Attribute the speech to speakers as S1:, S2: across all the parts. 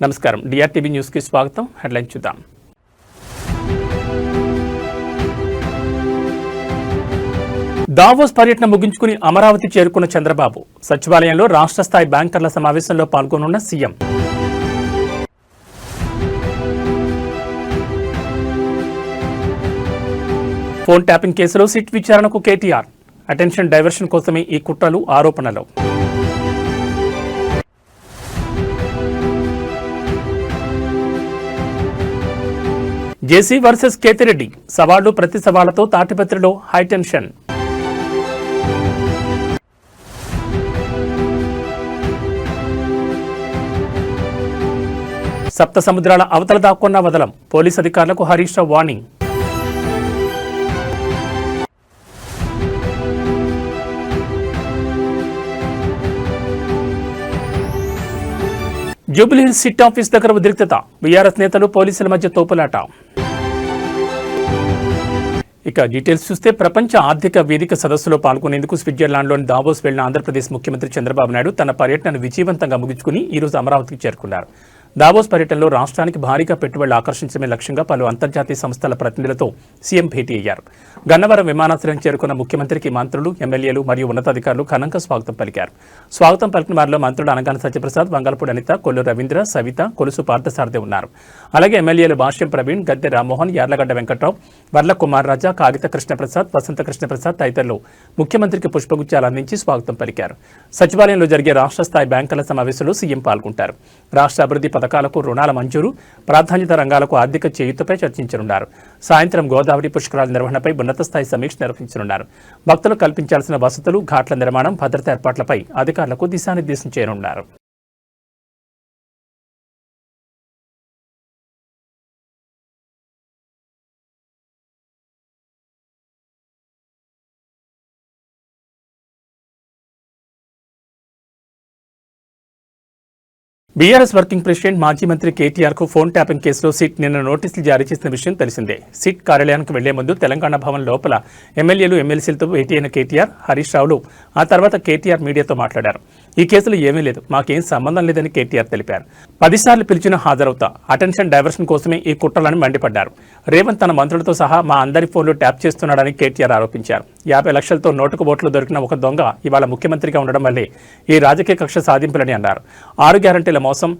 S1: నమస్కారం డిఆర్టీవీ న్యూస్ కి స్వాగతం. హెడ్లైన్ చూద్దాం. దావోస్ పర్యటన ముగించుకుని అమరావతి చేరుకున్న చంద్రబాబు సచివాలయంలో రాష్ట్ర స్థాయి బ్యాంకర్ల సమావేశంలో పాల్గొనున్న సీఎం. ఫోన్ ట్యాపింగ్ కేసులో సిట్ విచారణకు కేటీఆర్ అటెన్షన్ డైవర్షన్ కోసమే ఈ కుట్రలు ఆరోపణలు. జేసీ వర్సెస్ కేతిరెడ్డి సవాళ్లు ప్రతి సవాళ్లతో తాటిపత్రిలో హైటెన్షన్. సప్త సముద్రాల అవతల దాక్కున్న వదలం పోలీస్ అధికారులకు Harish Rao warning. Jubilee Hills SIT office దగ్గర ఉద్రిక్తత బీఆర్ఎస్ నేతలు పోలీసుల మధ్య తోపులాట. ఇక డీటెయిల్స్ చూస్తే ప్రపంచ ఆర్థిక వేదిక సదస్సులో పాల్గొనేందుకు స్విట్జర్లాండ్లోని దావోస్ వెళ్లిన ఆంధ్రప్రదేశ్ ముఖ్యమంత్రి చంద్రబాబు నాయుడు తన పర్యటనను విజయవంతంగా ముగించుకుని ఈరోజు అమరావతికి చేరుకున్నారు. దావోస్ పర్యటనలో రాష్ట్రానికి భారీగా పెట్టుబడులు ఆకర్షించడమే లక్ష్యంగా పలు అంతర్జాతీయ సంస్థల ప్రతినిధులతో సీఎం భేటీ అయ్యారు. గన్నవరం విమానాశ్రయం చేరుకున్న ముఖ్యమంత్రికి మంత్రులు, ఎమ్మెల్యేలు మరియు ఉన్నతాధికారులు ఘనంగా స్వాగతం పలికారు. స్వాగతం పలికిన వారిలో మంత్రులు అనగాన సత్యప్రసాద్, వంగలపూడి అనిత, కొల్లు రవీంద్ర, సవిత, కొలుసు పార్థసారథి ఉన్నారు. అలాగే ఎమ్మెల్యేలు భాష్యం ప్రవీణ్, గద్దె రామ్మోహన్, యార్లగడ్డ వెంకట్రావు, వర్ల కుమార్ రాజా, కాగిత కృష్ణప్రసాద్, వసంత కృష్ణప్రసాద్ తదితరులు ముఖ్యమంత్రికి పుష్పగుచ్చాలు అందించి స్వాగతం పలికారు. సచివాలయంలో జరిగే రాష్ట్ర స్థాయి బ్యాంకర్ల సమావేశంలో సీఎం పాల్గొంటారు. రాష్ట్ర అభివృద్ధి పథకాలకు రుణాల మంజూరు, ప్రాధాన్యత రంగాలకు ఆర్థిక చేయూతపై చర్చించనున్నారు. సాయంత్రం గోదావరి పుష్కరాల నిర్వహణపై ఉన్నత స్థాయి సమీక్ష నిర్వహించనున్నారు. భక్తులు కల్పించాల్సిన వసతులు, ఘాట్ల నిర్మాణం, భద్రతా ఏర్పాట్లపై అధికారులకు దిశానిర్దేశం చేయనున్నారు. బీఆర్ఎస్ వర్కింగ్ ప్రెసిడెంట్ మాజీ మంత్రి కేటీఆర్ కు ఫోన్ ట్యాపింగ్ కేసులో సిట్ నిన్న నోటీసులు జారీ చేసిన విషయం తెలిసిందే. సిట్ కార్యాలయానికి వెళ్లే ముందు తెలంగాణ భవన్ లోపల ఎమ్మెల్యేలు, ఎమ్మెల్సీలతో భేటీ అయిన కేటీఆర్, హరీష్ రావులు ఆ తర్వాత కేటీఆర్ మీడియాతో మాట్లాడారు. ఈ కేసులో ఏమీ లేదు, మాకేం సంబంధం లేదని కేటీఆర్ తెలిపారు. 10 సార్లు పిలిచినా హాజరవుతా, అటెన్షన్ డైవర్షన్ కోసమే ఈ కుట్రలని మండిపడ్డారు. రేవంత్ తన మంత్రులతో సహా మా అందరి ఫోన్లు ట్యాప్ చేస్తున్నాడని కేటీఆర్ ఆరోపించారు. 50 లక్షలతో నోటుకు ఓట్లు దొరికిన ఒక దొంగ ఇవాళ ముఖ్యమంత్రిగా ఉండడం వల్లే ఈ రాజకీయ కక్ష సాధింపులని అన్నారు. 6 గ్యారంటీల మోసం,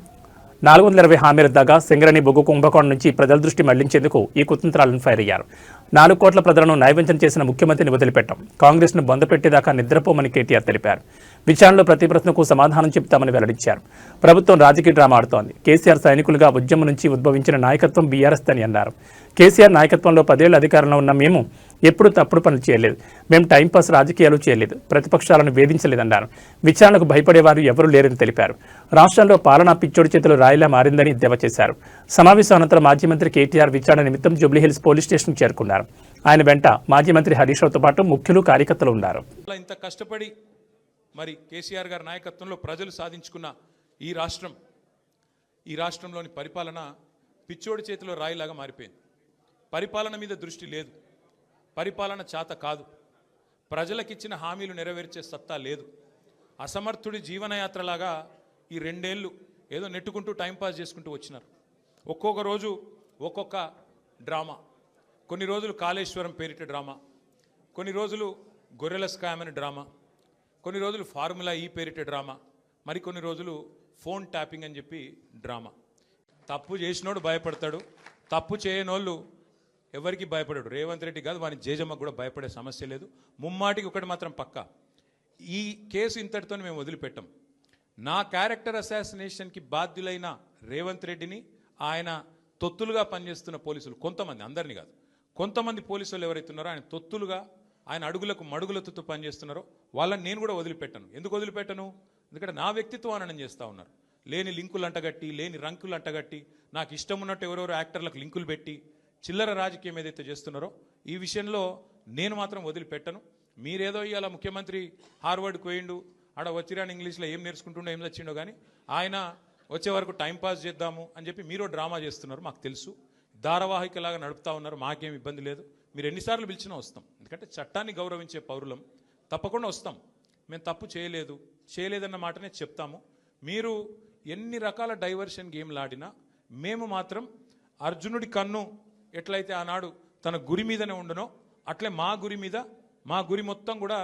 S1: 420 హామీల దాగా సింగరేణి బొగ్గు కుంభకోణం నుంచి ప్రజల దృష్టి మళ్లించేందుకు ఈ కుతంత్రాలను ఫైర్ అయ్యారు. 4 కోట్ల ప్రజలను నైవేద్యం చేసిన ముఖ్యమంత్రిని వదిలిపెట్టాం, కాంగ్రెస్ను బొందపెట్టేదాకా నిద్రపోమని కేటీఆర్ తెలిపారు. విచారణలో ప్రతి ప్రశ్నకు సమాధానం చెప్తామని వెల్లడించారు. ప్రభుత్వం రాజకీయ డ్రామా ఆడుతోంది. కేసీఆర్ సైనికులుగా ఉద్యమం నుంచి ఉద్భవించిన నాయకత్వం బీఆర్ఎస్ అని అన్నారు. కేసీఆర్ నాయకత్వంలో 10 ఏళ్ల అధికారంలో ఉన్న మేము ఎప్పుడు తప్పుడు పనులు చేయలేదు, మేము టైంపాస్ రాజకీయాలు చేయలేదు, ప్రతిపక్షాలను వేధించలేదన్నారు. విచారణకు భయపడేవారు ఎవరూ లేరని తెలిపారు. రాష్ట్రంలో పాలనా పిచ్చోడి చేతులు రాయిలా మారిందని ఎద్దేవా చేశారు. సమావేశం అనంతరం మాజీ మంత్రి కేటీఆర్ విచారణ నిమిత్తం జూబ్లీహిల్స్ పోలీస్ స్టేషన్కు చేరుకున్నారు. ఆయన వెంట మాజీ మంత్రి హరీష్ రావుతో పాటు ముఖ్యులు, కార్యకర్తలు ఉన్నారు.
S2: ఇంత కష్టపడి మరి కేసీఆర్ గారి నాయకత్వంలో ప్రజలు సాధించుకున్న ఈ రాష్ట్రంలోని పరిపాలన పిచ్చోడి చేతిలో రాయిలాగా మారిపోయింది. పరిపాలన మీద దృష్టి లేదు, పరిపాలన చేత కాదు, ప్రజలకిచ్చిన హామీలు నెరవేర్చే సత్తా లేదు. అసమర్థుడి జీవనయాత్రలాగా ఈ 2 ఏళ్ళు ఏదో నెట్టుకుంటూ టైంపాస్ చేసుకుంటూ వచ్చినారు. ఒక్కొక్క రోజు ఒక్కొక్క డ్రామా. కొన్ని రోజులు కాళేశ్వరం పేరిట డ్రామా, కొన్ని రోజులు గొర్రెల స్కామ్ అని డ్రామా, కొన్ని రోజులు ఫార్ములా ఈ పేరిట డ్రామా, మరికొన్ని రోజులు ఫోన్ ట్యాపింగ్ అని చెప్పి డ్రామా. తప్పు చేసినోడు భయపడతాడు, తప్పు చేయనోళ్ళు ఎవరికి భయపడాడు. రేవంత్ రెడ్డి కాదు, వాని జేజమ్మకు కూడా భయపడే సమస్య లేదు. ముమ్మాటికి ఒకటి మాత్రం పక్కా, ఈ కేసు ఇంతటితో మేము వదిలిపెట్టాం. నా క్యారెక్టర్ అసాసినేషన్కి బాధ్యులైన రేవంత్ రెడ్డిని, ఆయన తొత్తులుగా పనిచేస్తున్న పోలీసులు కొంతమంది, అందరినీ కాదు, కొంతమంది పోలీసులు ఎవరైతున్నారో ఆయన తొత్తులుగా, ఆయన అడుగులకు మడుగులతో పనిచేస్తున్నారో వాళ్ళని నేను కూడా వదిలిపెట్టను. ఎందుకు వదిలిపెట్టను? ఎందుకంటే నా వ్యక్తిత్వం అననం చేస్తూ ఉన్నారు. లేని లింకులు అంటగట్టి, లేని రంకులు అంటగట్టి, నాకు ఇష్టం ఉన్నట్టు ఎవరెవరో యాక్టర్లకు లింకులు పెట్టి చిల్లర రాజకీయం ఏదైతే చేస్తున్నారో ఈ విషయంలో నేను మాత్రం వదిలిపెట్టను. మీరేదో ఇవాళ ముఖ్యమంత్రి హార్వర్డ్కి పోయిండు, ఆడ వచ్చిరాని ఇంగ్లీష్లో ఏం నేర్చుకుంటుండో ఏం వచ్చిండో కానీ ఆయన వచ్చే వరకు టైంపాస్ చేద్దాము అని చెప్పి మీరు డ్రామా చేస్తున్నారు. మాకు తెలుసు, ధారావాహికలాగా నడుపుతా ఉన్నారు, మాకేం ఇబ్బంది లేదు. మీరు ఎన్నిసార్లు పిలిచినా వస్తాం, ఎందుకంటే చట్టాన్ని గౌరవించే పౌరులం, తప్పకుండా వస్తాం. మేము తప్పు చేయలేదన్న మాటనే చెప్తాము. మీరు ఎన్ని రకాల డైవర్షన్ గేమ్లు ఆడినా మేము మాత్రం అర్జునుడి కన్ను ఎట్లయితే ఆనాడు తన గురి మీదనే ఉండనో అట్లే మా గురి మొత్తం కూడా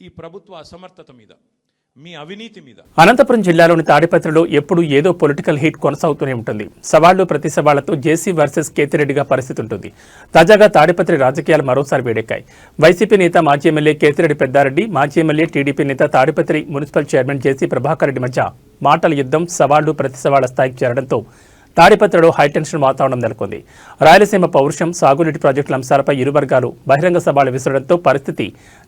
S2: ఈ ప్రభుత్వ అసమర్థత మీద, మీ అవినీతి మీద.
S1: అనంతపురం జిల్లాలోని తాడిపత్రిలో ఎప్పుడు ఏదో పొలిటికల్ హీట్ కొనసాగుతూనే ఉంటుంది. సవాళ్లు ప్రతి సవాళ్లతో జేసీ వర్సెస్ కేతిరెడ్డిగా పరిస్థితి ఉంటుంది. తాజాగా తాడిపత్రి రాజకీయాలు మరోసారి వేడెక్కాయి. వైసీపీ నేత మాజీ ఎమ్మెల్యే కేతిరెడ్డి పెద్దారెడ్డి, మాజీ ఎమ్మెల్యే టీడీపీ నేత తాడిపత్రి మున్సిపల్ చైర్మన్ జేసీ ప్రభాకర్ రెడ్డి మధ్య మాటల యుద్ధం, సవాళ్లు ప్రతి సవాళ్ల స్థాయికి చేరడంతో తాడిపత్రిలో హైటెన్షన్ వాతావరణం నెలకొంది. రాయలసీమ పౌరుషం, సాగునీటి ప్రాజెక్టుల అంశాలపై ఇరు వర్గాలు బహిరంగ సవాళ్లు విసరడంతో పరిస్థితి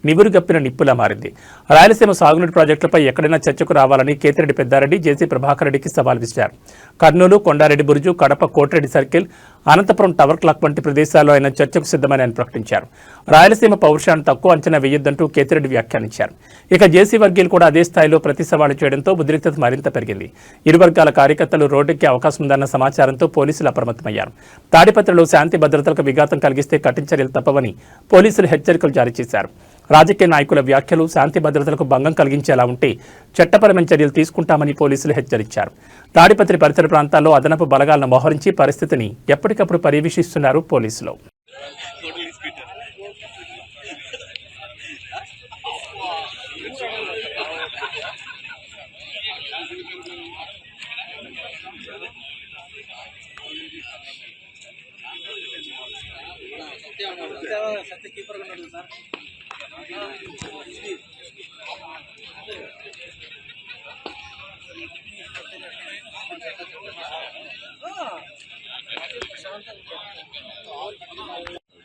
S1: నివురుగప్పిన నిప్పులా మారింది. రాయలసీమ సాగునీటి ప్రాజెక్టులపై ఎక్కడైనా చర్చకు రావాలని కేతిరెడ్డి పెద్దారెడ్డి జేసీ ప్రభాకర్ రెడ్డికి సవాల్ విసిరారు. కర్నూలు, కొండారెడ్డి బురుజు, Kadapa, Kotireddy circle, Anantapuram tower clock వంటి ప్రదేశాల్లో ఆయన చర్చకు సిద్ధమని ఆయన ప్రకటించారు. రాయలసీమ పౌరుషాన్ని తక్కువ అంచనా వేయొద్దంటూ కేతిరెడ్డి వ్యాఖ్యానించారు. ఇక జేసీ వర్గీయులు కూడా అదే స్థాయిలో ప్రతి సవాలు చేయడంతో ఉద్రిక్తత మరింత పెరిగింది. ఇరు వర్గాల కార్యకర్తలు రోడ్డెక్కే అవకాశం ఉందన్న సమాచారంతో పోలీసులు అప్రమత్తమయ్యారు. తాడిపత్రిలో శాంతి భద్రతలకు విఘాతం కలిగిస్తే కఠిన చర్యలు తప్పవని పోలీసులు హెచ్చరికలు జారీ చేశారు. రాజకీయ నాయకుల వ్యాఖ్యలు శాంతి భద్రతలకు భంగం కలిగించేలా ఉంటే చట్టపరమైన చర్యలు తీసుకుంటామని పోలీసులు హెచ్చరించారు. తాడిపత్రి పరిసర ప్రాంతాల్లో అదనపు బలగాలను మోహరించి పరిస్థితిని ఎప్పటికప్పుడు పర్యవేక్షిస్తున్నారు పోలీసులు.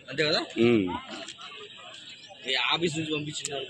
S3: అంతే కదా, ఆఫీస్ నుంచి పంపించినారు.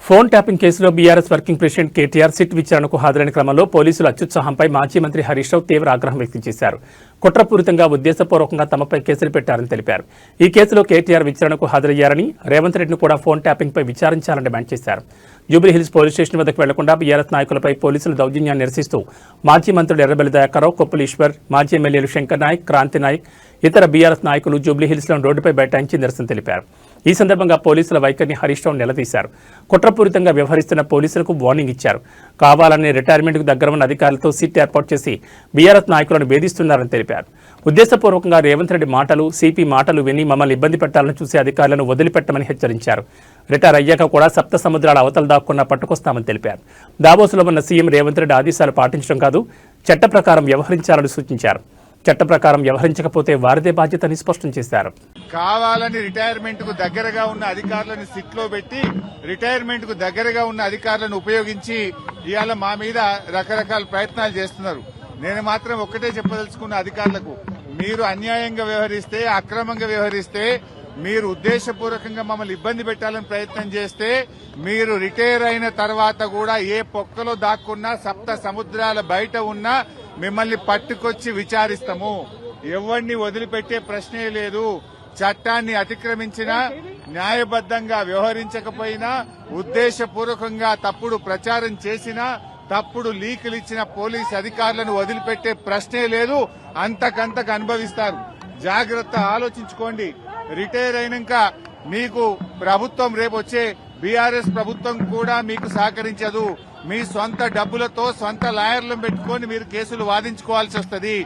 S1: ఫోన్ ట్యాపింగ్ కేసులో BRS working president KTR SIT విచారణకు హాజరైన క్రమంలో పోలీసుల అత్యుత్సాహంపై మాజీ మంత్రి హరీష్ రావు తీవ్ర ఆగ్రహం వ్యక్తం చేశారు. కుట్రపూరితంగా, ఉద్దేశపూర్వకంగా తమపై కేసులు పెట్టారని తెలిపారు. ఈ కేసులో కేటీఆర్ విచారణకు హాజరయ్యారని, రేవంత్ రెడ్డిని కూడా ఫోన్ ట్యాపింగ్పై విచారించాలని డిమాండ్ చేశారు. జూబ్లీహిల్స్ పోలీస్ స్టేషన్ వద్దకు వెళ్లకుండా బీఆర్ఎస్ నాయకులపై పోలీసుల దౌర్జన్యాన్ని నిరసిస్తూ మాజీ మంత్రులు ఎర్రబెల్లి దయాకర్రావు, కొప్పుల ఈశ్వర్, మాజీ ఎమ్మెల్యేలు శంకర్ నాయక్, క్రాంతి నాయక్, ఇతర బీఆర్ఎస్ నాయకులు జూబ్లీహిల్స్లోని రోడ్డుపై బైఠాయించి నిరసన తెలిపారు. ఈ సందర్భంగా పోలీసుల వైఖరిని హరీష్ రావు నిలదీశారు. కుట్రపూరితంగా వ్యవహరిస్తున్న పోలీసులకు వార్నింగ్ ఇచ్చారు. కావాలని రిటైర్మెంట్కు దగ్గర ఉన్న అధికారులతో సిట్ ఏర్పాటు చేసి బీఆర్ఎస్ నాయకులను వేధిస్తున్నారని తెలిపారు. ఉద్దేశపూర్వకంగా రేవంత్ రెడ్డి మాటలు, సిపి మాటలు విని మమ్మల్ని ఇబ్బంది పెట్టాలని చూసే అధికారులను వదిలిపెట్టమని హెచ్చరించారు. రిటైర్ అయ్యాక కూడా సప్త సముద్రాల అవతల దాక్కున్నా పట్టుకొస్తామని తెలిపారు. దావోసులో ఉన్న సీఎం రేవంత్ రెడ్డి ఆదేశాలు పాటించడం కాదు, చట్ట ప్రకారం వ్యవహరించాలని సూచించారు. చట్ట ప్రకారం వ్యవహరించకపోతే వారిదే బాధ్యతని స్పష్టం చేశారు.
S4: కావాలని రిటైర్మెంట్ కు దగ్గరగా ఉన్న అధికారులను సిట్ లో పెట్టి రిటైర్మెంట్ కు దగ్గరగా ఉన్న అధికారులను ఉపయోగించి ఇవాళ మా మీద రకరకాల ప్రయత్నాలు చేస్తున్నారు. నేను మాత్రం ఒక్కటే చెప్పదలుచుకున్న అధికారులకు, మీరు అన్యాయంగా వ్యవహరిస్తే, అక్రమంగా వ్యవహరిస్తే, మీరు ఉద్దేశపూర్వకంగా మమ్మల్ని ఇబ్బంది పెట్టాలని ప్రయత్నం చేస్తే, మీరు రిటైర్ అయిన తర్వాత కూడా ఏ పొక్కలో దాక్కున్నా, సప్త సముద్రాల బయట ఉన్నా మిమ్మల్ని పట్టుకొచ్చి విచారిస్తాము. ఎవరిని వదిలిపెట్టే ప్రశ్నే లేదు. చట్టాన్ని అతిక్రమించినా, న్యాయబద్దంగా వ్యవహరించకపోయినా, ఉద్దేశపూర్వకంగా తప్పుడు ప్రచారం చేసినా, తప్పుడు లీకులు ఇచ్చిన పోలీస్ అధికారులను వదిలిపెట్టే ప్రశ్నే లేదు. అంతకంతకు అనుభవిస్తారు. జాగ్రత్త, ఆలోచించుకోండి. రిటైర్ అయినాక మీకు ప్రభుత్వం, రేపు వచ్చే బీఆర్ఎస్ ప్రభుత్వం కూడా మీకు సహకరించదు. మీ సొంత డబ్బులతో సొంత లాయర్లను పెట్టుకుని మీరు కేసులు వాదించుకోవాల్సి వస్తుంది.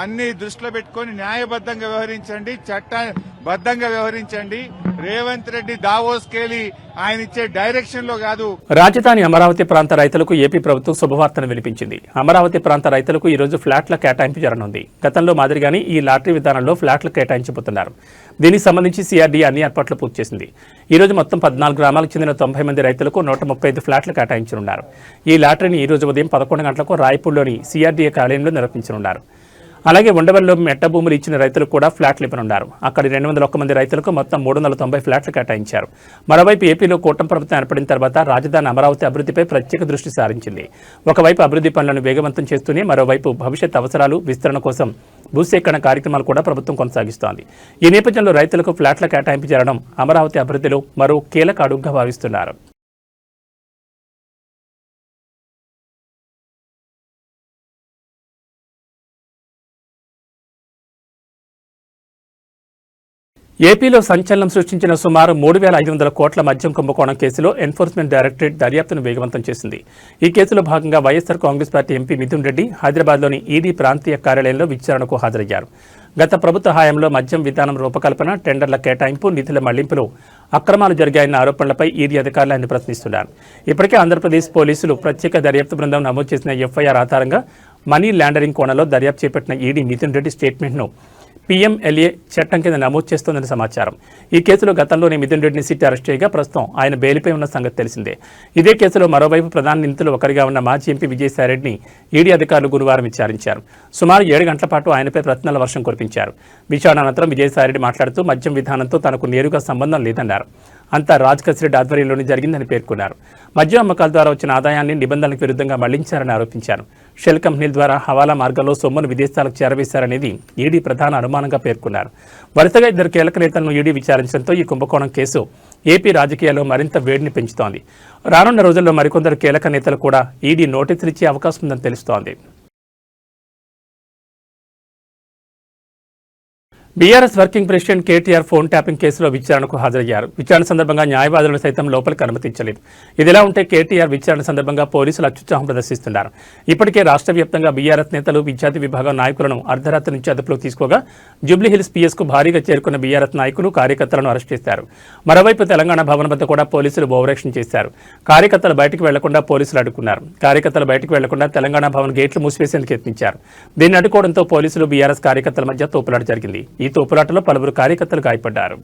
S4: అన్ని దృష్టిలో పెట్టుకుని న్యాయబద్దంగా వ్యవహరించండి, చట్టబద్దంగా వ్యవహరించండి. రేవంత్ రెడ్డి దావోస్కెళ్లి ఆయన ఇచ్చే డైరెక్షన్ లో కాదు.
S1: రాజధాని అమరావతి ప్రాంత రైతులకు ఏపీ ప్రభుత్వం శుభవార్తను వినిపించింది. అమరావతి ప్రాంత రైతులకు ఈ రోజు ఫ్లాట్ల కేటాయింపు జరగనుంది. గతంలో మాదిరిగానే ఈ లాటరీ విధానంలో ఫ్లాట్లు కేటాయించబోతున్నారు. దీనికి సంబంధించి సిఆర్డీఏ అన్ని ఏర్పాట్లు పూర్తి చేసింది. ఈ రోజు మొత్తం 14 గ్రామాలకు చెందిన 90 మంది రైతులకు 135 ఫ్లాట్లు కేటాయించనున్నారు. ఈ లాటరీని ఈ రోజు ఉదయం 11 గంటలకు రాయపూర్లోని సిఆర్డీఏ కార్యాలయంలో నిర్వహించనున్నారు. అలాగే ఉండవల్లిలో మెట్ట భూములు ఇచ్చిన రైతులకు కూడా ఫ్లాట్లు ఇవ్వనున్నారు. అక్కడి 201 మంది రైతులకు మొత్తం 390 ఫ్లాట్లు కేటాయించారు. మరోవైపు ఏపీలో కూటమి ప్రభుత్వం ఏర్పడిన తర్వాత రాజధాని అమరావతి అభివృద్ధిపై ప్రత్యేక దృష్టి సారించింది. ఒకవైపు అభివృద్ధి పనులను వేగవంతం చేస్తూనే మరోవైపు భవిష్యత్ అవసరాలు, విస్తరణ కోసం భూసేకరణ కార్యక్రమాలు కూడా ప్రభుత్వం కొనసాగిస్తోంది. ఈ నేపథ్యంలో రైతులకు ఫ్లాట్ల కేటాయింపు జరగడం అమరావతి అభివృద్ధిలో మరో కీలక అడుగుగా భావిస్తున్నారు. ఏపీలో సంచలనం సృష్టించిన సుమారు 3,500 కోట్ల మద్యం కుంభకోణం కేసులో ఎన్ఫోర్స్మెంట్ డైరెక్టరేట్ దర్యాప్తును వేగవంతం చేసింది. ఈ కేసులో భాగంగా వైఎస్సార్ కాంగ్రెస్ పార్టీ ఎంపీ మిథున్ రెడ్డి హైదరాబాద్లోని ఈడీ ప్రాంతీయ కార్యాలయంలో విచారణకు హాజరయ్యారు. గత ప్రభుత్వ హయాంలో మద్యం విధానం రూపకల్పన, టెండర్ల కేటాయింపు, నిధుల మళ్లింపులో అక్రమాలు జరిగాయన్న ఆరోపణలపై ఈడీ అధికారులు ఆయన ప్రశ్నిస్తున్నారు. ఇప్పటికే ఆంధ్రప్రదేశ్ పోలీసులు ప్రత్యేక దర్యాప్తు బృందం నమోదు చేసిన ఎఫ్ఐఆర్ ఆధారంగా మనీ లాండరింగ్ కోణంలో దర్యాప్తు చేపట్టిన ఈడీ మిథున్ రెడ్డి స్టేట్మెంట్ను పీఎంఎల్ఏ చట్టం కింద నమోదు చేస్తోందని సమాచారం. ఈ కేసులో గతంలోనే మిథున్ రెడ్డిని సిట్ అరెస్ట్ చేయగా ప్రస్తుతం ఆయన బెయిల్పై ఉన్న సంగతి తెలిసిందే. ఇదే కేసులో మరోవైపు ప్రధాన నిందితులు ఒకరిగా ఉన్న మాజీ ఎంపీ విజయసాయిరెడ్డిని ఈడీ అధికారులు గురువారం విచారించారు. సుమారు 7 గంటల పాటు ఆయనపై ప్రశ్నల వర్షం కురిపించారు. విచారణ అనంతరం విజయసాయిరెడ్డి మాట్లాడుతూ మద్యం విధానంతో తనకు నేరుగా సంబంధం లేదన్నారు. అంతా రాజ్ రెడ్డి ఆధ్వర్యంలోనే జరిగిందని పేర్కొన్నారు. మద్యం అమ్మకాల ద్వారా వచ్చిన ఆదాయాన్ని నిబంధనలకు విరుద్ధంగా మళ్లించారని ఆరోపించారు. షెల్ కంపెనీల ద్వారా హవాలా మార్గంలో సొమ్మును విదేశాలకు చేరవేశారనేది ఈడీ ప్రధాన అనుమానంగా పేర్కొన్నారు. వరుసగా 2 కీలక నేతలను ఈడీ విచారించడంతో ఈ కుంభకోణం కేసు ఏపీ రాజకీయాల్లో మరింత వేడిని పెంచుతోంది. రానున్న రోజుల్లో మరికొందరు కీలక నేతలు కూడా ఈడీ నోటీసులు ఇచ్చే అవకాశం ఉందని తెలుస్తోంది. BRS working president KTR phone tapping కేసులో విచారణకు హాజరయ్యారు. విచారణ సందర్భంగా న్యాయవాదులను సైతం లోపలికి అనుమతించలేదు. ఇదిలా ఉంటే కేటీఆర్ విచారణ సందర్భంగా పోలీసులు అత్యుత్సాహం ప్రదర్శిస్తున్నారు. ఇప్పటికే రాష్ట్ర వ్యాప్తంగా బీఆర్ఎస్ నేతలు, విద్యార్థి విభాగం నాయకులను అర్ధరాత్రి నుంచి అదుపులోకి తీసుకోగా జూబ్లీహిల్స్ పీఎస్కు భారీగా చేరుకున్న బీఆర్ఎస్ నాయకులు, కార్యకర్తలను అరెస్ట్ చేశారు. మరోవైపు తెలంగాణ భవన్ వద్ద కూడా పోలీసులు ఓవరాక్షన్ చేశారు. కార్యకర్తలు బయటకు వెళ్లకుండా పోలీసులు అడ్డుకున్నారు. కార్యకర్తలు బయటకు వెళ్లకుండా తెలంగాణ భవన్ గేట్లు మూసివేసేందుకు యత్నించారు. దీన్ని అడ్డుకోవడంతో పోలీసులు, బీఆర్ఎస్ కార్యకర్తల మధ్య తోపులాట జరిగింది. ఈ తోపులాటలో పలువురు కార్యకర్తలు గాయపడ్డారు.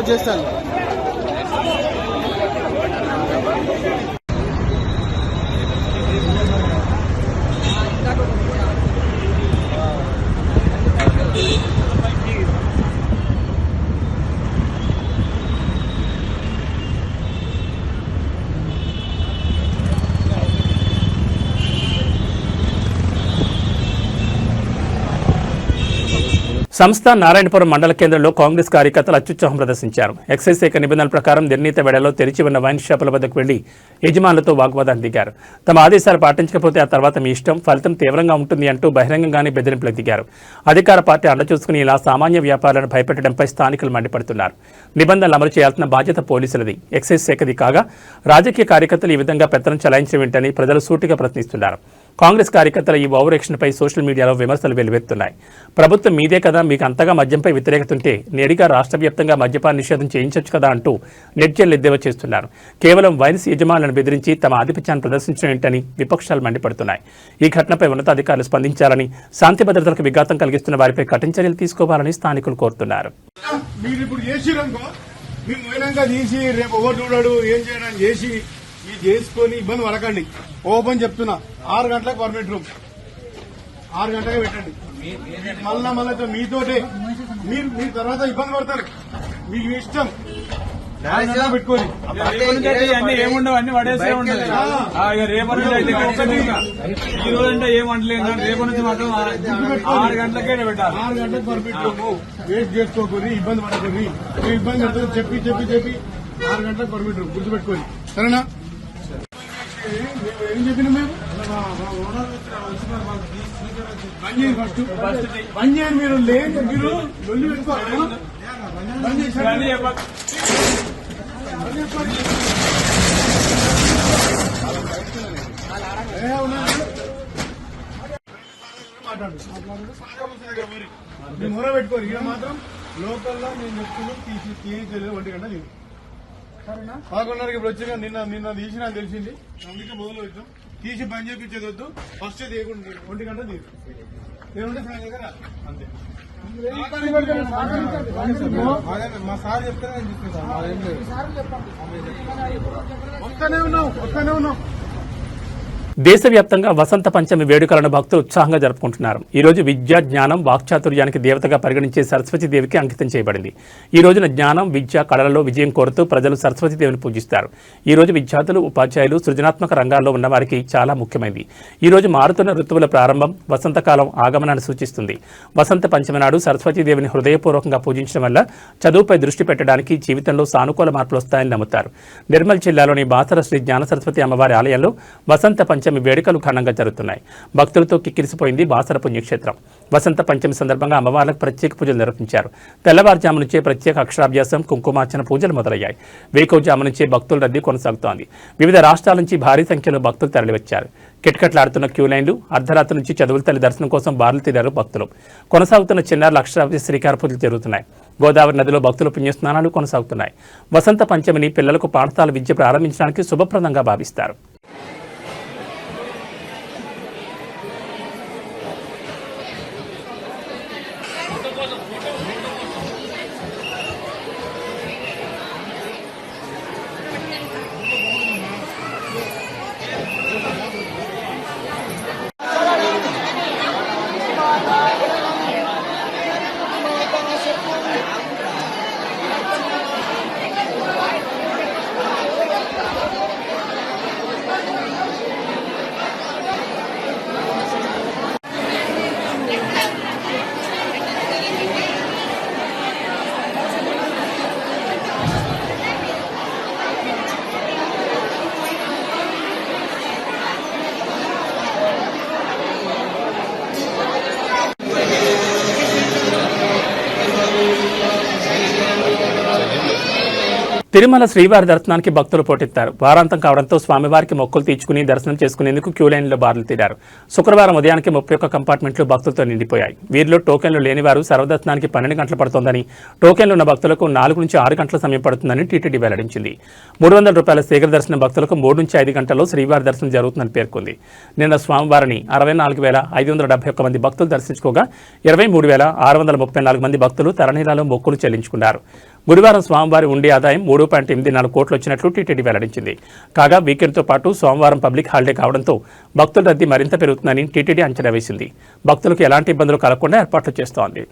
S5: చేస్తాను.
S1: సంస్థ నారాయణపురం మండల కేంద్రంలో కాంగ్రెస్ కార్యకర్తలు అత్యుత్సాహం ప్రదర్శించారు. ఎక్సైజ్ శాఖ నిబంధనల ప్రకారం నిర్ణీత వేళలో తెరిచి ఉన్న వైన్ షాపుల వద్దకు వెళ్లి యజమానులతో వాగ్వాదానికి దిగారు. తమ ఆదేశాలు పాటించకపోతే ఆ తర్వాత మీ ఇష్టం, ఫలితం తీవ్రంగా ఉంటుంది అంటూ బహిరంగంగానే బెదిరింపులకు దిగారు. అధికార పార్టీ అండ చూసుకుని ఇలా సామాన్య వ్యాపారులను భయపెట్టడంపై స్థానికులు మండిపడుతున్నారు. నిబంధనలు అమలు చేయాల్సిన బాధ్యత పోలీసులది, ఎక్సైజ్ శాఖది కాగా రాజకీయ కార్యకర్తలు ఈ విధంగా పెత్తనం చెలాయించడం ఏంటని ప్రజలు సూటిగా ప్రశ్నిస్తున్నారు. కాంగ్రెస్ కార్యకర్తల ఈ ఓవర్ యాక్షన్పై సోషల్ మీడియాలో విమర్శలు వెల్లువెత్తున్నాయి. ప్రభుత్వం మీదే కదా, మీకు అంతగా మద్యంపై వ్యతిరేకత ఉంటే నేరుగా రాష్ట్ర వ్యాప్తంగా మద్యపాన నిషేధం చేయించవచ్చు కదా అంటూ నెట్జన్లు ఎద్దేవా చేస్తున్నారు. కేవలం వైన్స్ యజమానులను బెదిరించి తమ ఆధిపత్యాన్ని ప్రదర్శించడం ఏంటని విపక్షాలు మండిపడుతున్నాయి. ఈ ఘటనపై ఉన్నతాధికారులు స్పందించాలని, శాంతి భద్రతలకు విఘాతం కలిగిస్తున్న వారిపై కఠిన చర్యలు తీసుకోవాలని స్థానికులు కోరుతున్నారు.
S5: చేసుకొని ఇబ్బంది పడకండి. ఓపెన్ చెప్తున్నా, 6 గంటలకు పర్మిట్ రూమ్, 6 గంటలకే పెట్టండి. మళ్ళా మీతోటే మీరు తర్వాత ఇబ్బంది పడతారు. మీకు ఇష్టం పెట్టుకోండి.
S6: ఏముండవు, అన్ని పడేసే ఉండదు. రేపటి నుంచి అయితే ఈ రోజు అంటే ఏమంటలేదు, రేపటి నుంచి మాత్రం 6 గంటలకే పెట్టాలి.
S5: 6 గంటలకు పర్మిట్ రూమ్, వేస్ట్ చేసుకోకూరి, ఇబ్బంది పడకూరి. మీరు ఇబ్బంది పడుతుంది చెప్పి 6 గంటలకు పర్మిట్ రూమ్ గుర్తుపెట్టుకోండి, సరేనా? ఏం చెప్పినా మేము ఫస్ట్ బంద్ చేయండి. మీరు లేదు, మీరు లొల్లి పెట్టుకోవాలి. బంద్ చేసి మొర పెట్టుకోరు. ఇక్కడ మాత్రం లోకల్లో నేను చెప్తున్నాను, తీసి 1 గంట లేదు. 11:30కి ఇప్పుడు వచ్చి నిన్న తీసి నాకు తెలిసింది, అందుకే మొదలు వచ్చాం. తీసి బంద్ చేయించేది వద్దు, ఫస్ట్ తీయకుండా 1 గంట తీరు లేకుంటే సాయంత్రం కదా అంతే. మా సార్ చెప్తే నేను తీసుకుంటాను. వస్తానే ఉన్నాం.
S1: దేశవ్యాప్తంగా వసంత పంచమి వేడుకలను భక్తులు ఉత్సాహంగా జరుపుకుంటున్నారు. ఈ రోజు విద్య, జ్ఞానం, వాక్చాతుర్యానికి దేవతగా పరిగణించే సరస్వతీదేవికి అంకితం చేయబడింది. ఈ రోజున జ్ఞానం, విద్య, కళలలో విజయం కోరుతూ ప్రజలు సరస్వతీదేవిని పూజిస్తారు. ఈ రోజు విద్యార్థులు, ఉపాధ్యాయులు సృజనాత్మక రంగాల్లో ఉన్నవారికి చాలా ముఖ్యమైనది. ఈ రోజు మారుతున్న ఋతువుల ప్రారంభం, వసంతకాలం ఆగమనాన్ని సూచిస్తుంది. వసంత పంచమి నాడు సరస్వతీదేవిని హృదయపూర్వకంగా పూజించడం వల్ల చదువుపై దృష్టి పెట్టడానికి, జీవితంలో సానుకూల మార్పులు వస్తాయని నమ్ముతారు. నిర్మల్ జిల్లాలోని బాసర శ్రీ జ్ఞాన సరస్వతి అమ్మవారి ఆలయంలో వసంత పంచమి వేడుకలు ఘనంగా జరుగుతున్నాయి. భక్తులతో కిక్కిరిసిపోయింది బాసర పుణ్యక్షేత్రం. వసంత పంచమి సందర్భంగా అమ్మవార్లకు ప్రత్యేక పూజలు నిర్వహించారు. తెల్లవారుజాము నుంచే ప్రత్యేక అక్షరాభ్యాసం, కుంకుమార్చన పూజలు మొదలయ్యాయి. వేకువజాము నుంచే భక్తుల రద్దీ కొనసాగుతోంది. వివిధ రాష్ట్రాల నుంచి భారీ సంఖ్యలో భక్తులు తరలివచ్చారు. కిటకిటలాడుతున్న క్యూ లైన్లు, అర్ధరాత్రి నుంచి చదువుల తల్లి దర్శనం కోసం బారులు తీరారు భక్తులు. కొనసాగుతున్న చిన్నారుల అక్షరాభ్యాస శ్రీకార పూజలు జరుగుతున్నాయి. గోదావరి నదిలో భక్తుల పుణ్యస్నానాలు కొనసాగుతున్నాయి. వసంత పంచమిని పిల్లలకు పాఠశాల విద్య ప్రారంభించడానికి శుభప్రదంగా భావిస్తారు. తిరుమల శ్రీవారి దర్శనానికి భక్తులు పోటెత్తారు. వారాంతం కావడంతో స్వామివారికి మొక్కులు తీర్చుకుని దర్శనం చేసుకునేందుకు క్యూ లైన్లో బారులు తీరారు. శుక్రవారం ఉదయానికి 31 కంపార్ట్మెంట్లు భక్తులతో నిండిపోయాయి. వీరిలో టోకెన్లు లేని వారు సర్వదర్శనానికి 12 గంటలు పడుతోందని, టోకెన్లు ఉన్న భక్తులకు 4 నుంచి 6 గంటల సమయం పడుతుందని టీటీడీ వెల్లడించింది. 300 రూపాయల శీఘ్ర దర్శనం భక్తులకు 3 నుంచి 5 గంటల్లో శ్రీవారి దర్శనం జరుగుతుందని పేర్కొంది. నిన్న స్వామివారిని 64,571 మంది భక్తులు దర్శించుకోగా 23,634 మంది భక్తులు తరణీరాలో మొక్కులు చెల్లించుకున్నారు. గురువారం స్వామివారి ఉండే ఆదాయం 3.84 కోట్లు వచ్చినట్లు టీటీడీ వెల్లడించింది. కాగా వీకెండ్తో పాటు సోమవారం పబ్లిక్ హాలిడే కావడంతో భక్తుల రద్దీ మరింత పెరుగుతుందని టీటీడీ అంచనా వేసింది. భక్తులకు ఎలాంటి ఇబ్బందులు కలగకుండా ఏర్పాట్లు చేస్తోంది.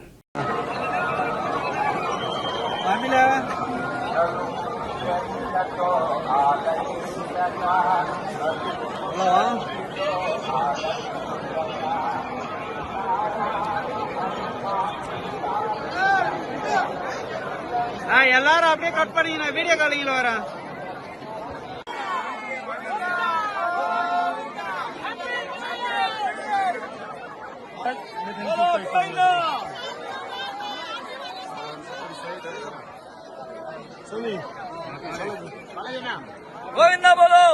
S7: எல்லாரும் அப்படியே கட் பண்ணீங்க, வீடியோ காலிங்ல வரேன். கோவிந்தா போலோ.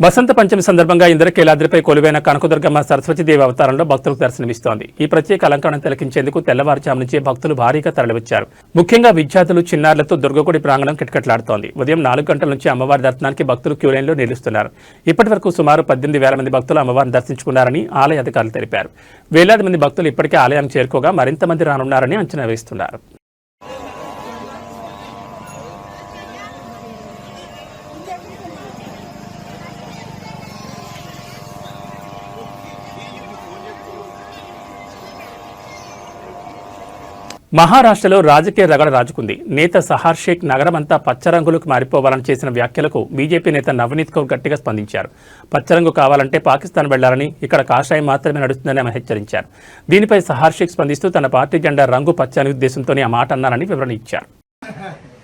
S1: వసంత పంచమి సందర్భంగా ఇంద్రకీలాద్రిపై కొలువైన కనకదుర్గమ్మ సరస్వతీదేవి అవతారంలో భక్తులకు దర్శనమిస్తోంది. ఈ ప్రత్యేక అలంకరణ తిలకించేందుకు తెల్లవారుజాము నుంచే భక్తులు భారీగా తరలివచ్చారు. ముఖ్యంగా విద్యార్థులు, చిన్నారులతో దుర్గగుడి ప్రాంగణం కిటకిటలాడుతోంది. ఉదయం 4 గంటల నుంచి అమ్మవారి దర్శనానికి భక్తులు క్యూలైన్లో నిలుస్తున్నారు. ఇప్పటి వరకు సుమారు 18,000 మంది భక్తులు అమ్మవారిని దర్శించుకున్నారని ఆలయ అధికారులు తెలిపారు. వేలాది మంది భక్తులు ఇప్పటికే ఆలయానికి చేరుకోగా మరింత మంది రానున్నారని అంచనా వేస్తున్నారు. మహారాష్ట్రలో రాజకీయ రగడ రాజుకుంది. నేత సహార్ షేక్ నగరమంతా పచ్చరంగులకు మారిపోవాలని చేసిన వ్యాఖ్యలకు బీజేపీ నేత నవనీత్ కౌర్ గట్టిగా స్పందించారు. పచ్చరంగు కావాలంటే పాకిస్తాన్ వెళ్లాలని, ఇక్కడ కాషాయం మాత్రమే నడుస్తుందని ఆమె హెచ్చరించారు. దీనిపై సహార్ షేక్ స్పందిస్తూ తన పార్టీ జెండా రంగు పచ్చ అనే ఉద్దేశంతోనే ఆ మాట అన్నారని వివరణ ఇచ్చారు.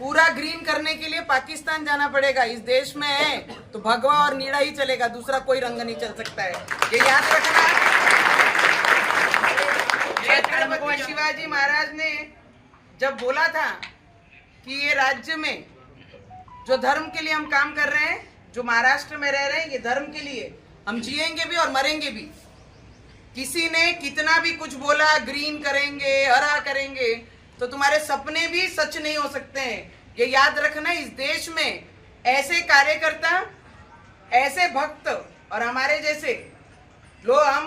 S7: पूरा ग्रीन करने के लिए पाकिस्तान जाना पड़ेगा. इस देश में है तो भगवा और नीला ही चलेगा, दूसरा कोई रंग नहीं चल सकता है. ये याद रखना. छत्रपति शिवाजी महाराज ने जब बोला था कि ये राज्य में जो धर्म के लिए हम काम कर रहे हैं, जो महाराष्ट्र में रह रहे हैं, ये धर्म के लिए हम जिएंगे भी और मरेंगे भी. किसी ने कितना भी कुछ बोला, ग्रीन करेंगे, हरा करेंगे, तो तुम्हारे सपने भी सच नहीं हो सकते हैं. ये याद रखना. इस देश में ऐसे कार्यकर्ता, ऐसे भक्त और हमारे जैसे लोग, हम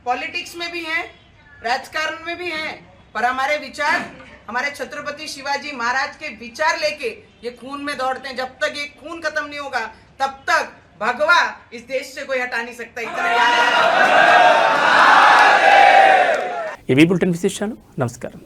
S7: पॉलिटिक्स में भी हैं, राजकारण में भी हैं, पर हमारे विचार, हमारे छत्रपति शिवाजी महाराज के विचार लेके ये खून में दौड़ते हैं. जब तक ये खून खत्म नहीं होगा तब तक भगवा इस देश से कोई हटा नहीं सकता. इतना याद रखना.
S1: ఇవి బులెటిన్ విశేషాలు. నమస్కారం.